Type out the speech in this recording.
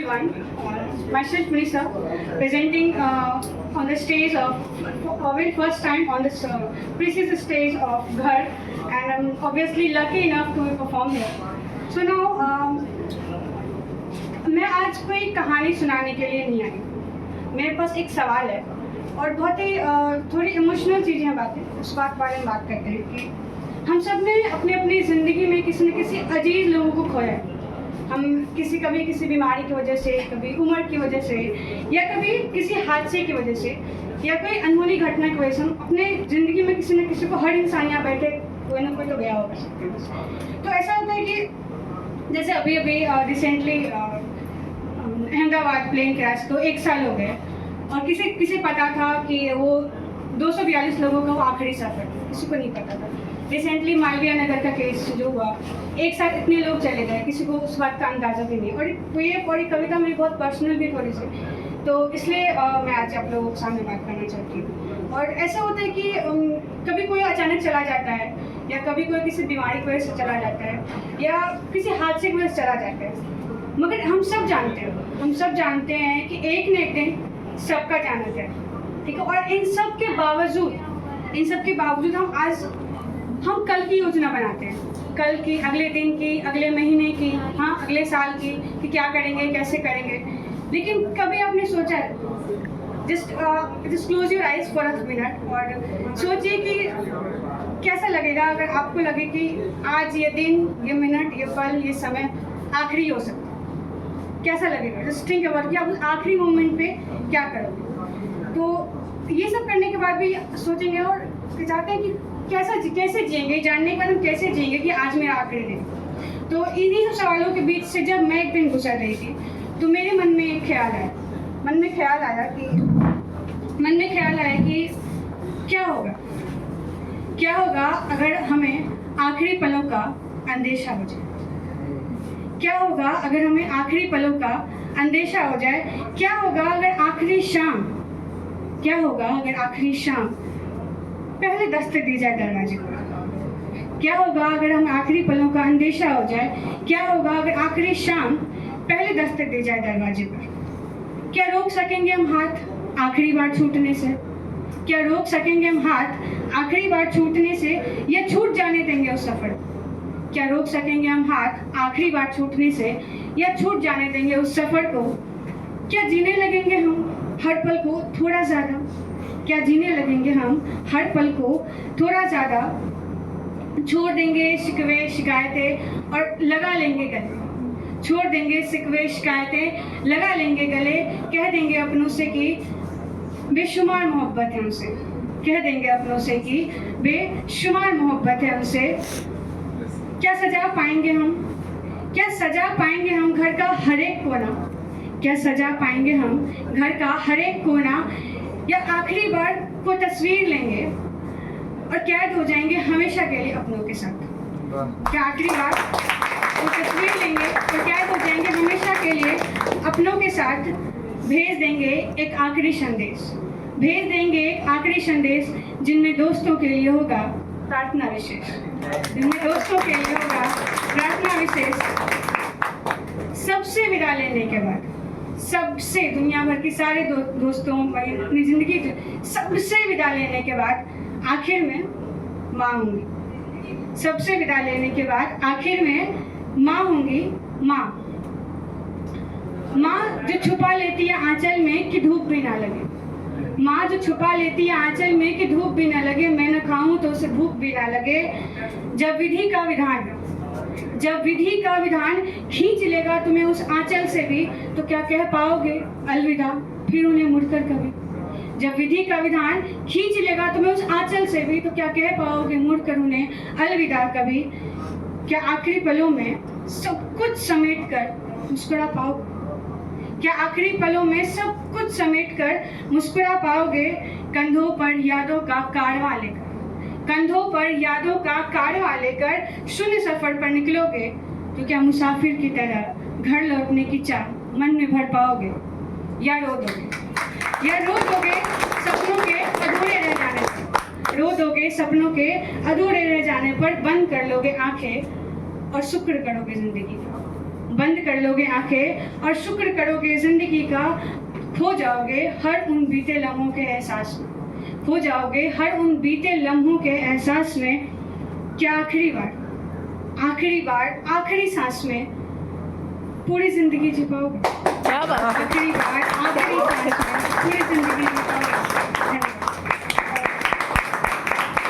everyone. Myself Melissa, presenting on the stage of very first time on this precious stage of Ghar, and I'm obviously lucky enough to perform here. So now, मैं आज कोई कहानी सुनाने के लिए नहीं आई. मेरे पास एक सवाल है और बहुत ही थोड़ी इमोशनल चीज़ें हैं बातें. उस बारे में बात करते हैं कि हम सब ने अपनी अपनी ज़िंदगी में किसी न किसी अजीज लोगों को खोया है. हम कभी किसी बीमारी की वजह से, कभी उम्र की वजह से, या कभी किसी हादसे की वजह से, या कोई अनहोनी घटना की वजह से हम अपने ज़िंदगी में किसी न किसी को, हर इंसान यहाँ बैठे कोई ना कोई तो गया होगा. तो ऐसा होता है कि जैसे अभी रिसेंटली अहमदाबाद प्लेन क्रैश को 1 साल हो गए और किसे पता था कि वो 242 लोगों का वो आखिरी सफ़र, किसी को नहीं पता था. रिसेंटली मालवीय नगर का केस जो हुआ, एक साथ इतने लोग चले गए, किसी को उस बात का अंदाज़ा भी नहीं. और ये कविता मेरी बहुत पर्सनल भी थोड़ी सी, तो इसलिए मैं आज आप लोगों के सामने बात करना चाहती हूँ. और ऐसा होता है कि कभी कोई अचानक चला जाता है, या कभी कोई किसी बीमारी की वजह से चला जाता है, या किसी हादसे की वजह से चला जाता है. मगर हम सब जानते हैं कि एक न एक दिन सबका जाना है, ठीक है. और इन सब के बावजूद हम कल की योजना बनाते हैं, कल की, अगले दिन की, अगले महीने की, हाँ अगले साल की, कि क्या करेंगे, कैसे करेंगे. लेकिन कभी आपने सोचा है, just close your eyes for a minute और सोचिए कि कैसा लगेगा अगर आपको लगे कि आज ये दिन, ये मिनट, ये पल, ये समय आखिरी हो सकता है. कैसा लगेगा? जस्ट थिंक अबाउट कि आप उस आखिरी मोमेंट पे क्या करोगे. तो ये सब करने के बाद भी सोचेंगे और चाहते हैं कि कैसे जिएंगे, जानने का हम कैसे जिएंगे कि आज मेरा आखिरी दिन. तो इन्हीं सब सवालों के बीच से जब मैं एक दिन गुजर रही थी तो मेरे मन में एक ख्याल आया. मन में ख्याल आया कि क्या होगा अगर हमें आखिरी पलों का अंदेशा हो जाए. क्या होगा अगर हमें आखिरी पलों का अंदेशा हो जाए. क्या होगा अगर आखिरी शाम पहले दस्तक दी जाए दरवाजे पर. क्या होगा अगर हमें आखिरी पलों का अंदेशा हो जाए. क्या होगा अगर आखिरी शाम पहले दस्तक दी जाए दरवाजे पर. क्या रोक सकेंगे हम हाथ आखिरी बार छूटने से? क्या रोक सकेंगे हम हाथ आखिरी बार छूटने से, या छूट जाने देंगे उस सफ़र? क्या रोक सकेंगे हम हाथ आखिरी बार छूटने से, या छूट जाने देंगे उस सफ़र को? क्या जीने लगेंगे हम हर पल को थोड़ा ज़्यादा? क्या जीने लगेंगे हम हर पल को थोड़ा ज़्यादा? छोड़ देंगे शिकवे शिकायतें और लगा लेंगे गले. छोड़ देंगे शिकवे शिकायतें, लगा लेंगे गले. कह देंगे अपनों से कि बेशुमार मोहब्बत है उनसे. कह देंगे अपनों से कि बेशुमार मोहब्बत है उनसे. क्या सजा पाएंगे हम घर का हर एक कोना? क्या सजा पाएंगे हम घर का हर एक कोना? या आखिरी बार को तस्वीर लेंगे और कैद हो जाएंगे हमेशा के लिए अपनों के साथ? क्या आखिरी बार वो तस्वीर लेंगे और कैद हो जाएंगे हमेशा के लिए अपनों के साथ? भेज देंगे एक आखिरी संदेश जिनमें दोस्तों के लिए होगा प्रार्थना विशेष. सबसे विदा लेने के बाद, सबसे दुनिया भर के सारे दोस्तों, अपनी ज़िंदगी सबसे विदा लेने के बाद आखिर में माँ होंगी. सबसे विदा लेने के बाद आखिर में माँ होंगी. माँ जो छुपा लेती है आंचल में कि धूप भी ना लगे. माँ जो छुपा लेती है आंचल में कि धूप भी ना लगे. मैं न खाऊं तो उसे भूख भी ना लगे. जब विधि का विधान खींच लेगा तुम्हें उस आंचल से भी, तो क्या कह पाओगे अलविदा फिर उन्हें मुड़कर कभी? जब विधि का विधान खींच लेगा तुम्हें उस आंचल से भी, तो क्या कह पाओगे मुड़कर उन्हें अलविदा कभी? क्या आखिरी पलों में सब कुछ समेट कर मुस्कुरा पाओगे? क्या आखिरी पलों में सब कुछ समेट कर मुस्कुरा पाओगे? कंधों पर यादों का कारवां लेकर शून्य सफर पर निकलोगे, तो क्या मुसाफिर की तरह घर लौटने की चाह मन में भर पाओगे? या रो दोगे सपनों के अधूरे रह जाने पर? बंद कर लोगे आंखें और शुक्र करोगे जिंदगी का. बंद कर लोगे आंखें और शुक्र करोगे ज़िंदगी का, खो जाओगे हर उन बीते लम्हों के एहसास में, खो जाओगे हर उन बीते लम्हों के एहसास में। क्या आखिरी बार आखिरी सांस में पूरी जिंदगी जी पाओगे? क्या बात है। आखिरी बार आखिरी सांस में पूरी जिंदगी जी पाओगे?